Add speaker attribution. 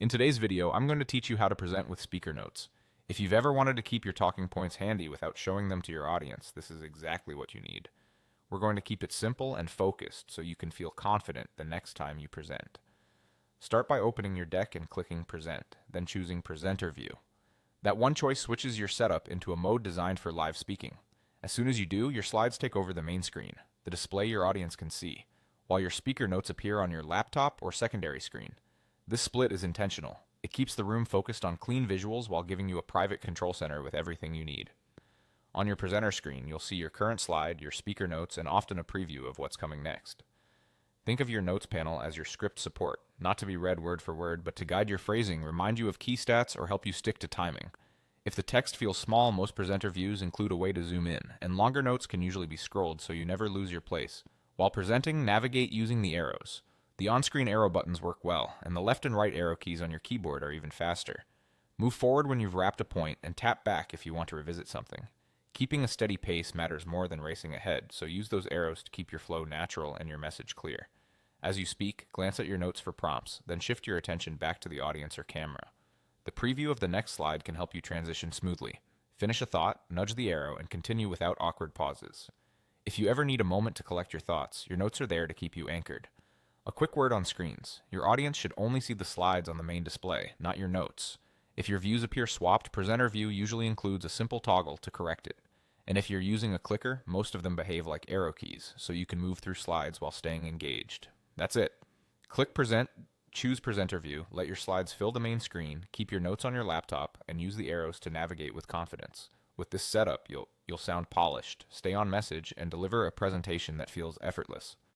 Speaker 1: In today's video, I'm going to teach you how to present with speaker notes. If you've ever wanted to keep your talking points handy without showing them to your audience, this is exactly what you need. We're going to keep it simple and focused so you can feel confident the next time you present. Start by opening your deck and clicking Present, then choosing Presenter View. That one choice switches your setup into a mode designed for live speaking. As soon as you do, your slides take over the main screen, the display your audience can see, while your speaker notes appear on your laptop or secondary screen. This split is intentional. It keeps the room focused on clean visuals while giving you a private control center with everything you need. On your presenter screen, you'll see your current slide, your speaker notes, and often a preview of what's coming next. Think of your notes panel as your script support, not to be read word for word, but to guide your phrasing, remind you of key stats, or help you stick to timing. If the text feels small, most presenter views include a way to zoom in, and longer notes can usually be scrolled so you never lose your place. While presenting, navigate using the arrows. The on-screen arrow buttons work well, and the left and right arrow keys on your keyboard are even faster. Move forward when you've wrapped a point, and tap back if you want to revisit something. Keeping a steady pace matters more than racing ahead, so use those arrows to keep your flow natural and your message clear. As you speak, glance at your notes for prompts, then shift your attention back to the audience or camera. The preview of the next slide can help you transition smoothly. Finish a thought, nudge the arrow, and continue without awkward pauses. If you ever need a moment to collect your thoughts, your notes are there to keep you anchored. A quick word on screens. Your audience should only see the slides on the main display, not your notes. If your views appear swapped, presenter view usually includes a simple toggle to correct it. And if you're using a clicker, most of them behave like arrow keys, so you can move through slides while staying engaged. That's it. Click Present, choose Presenter View, let your slides fill the main screen, keep your notes on your laptop, and use the arrows to navigate with confidence. With this setup, you'll sound polished, stay on message, and deliver a presentation that feels effortless.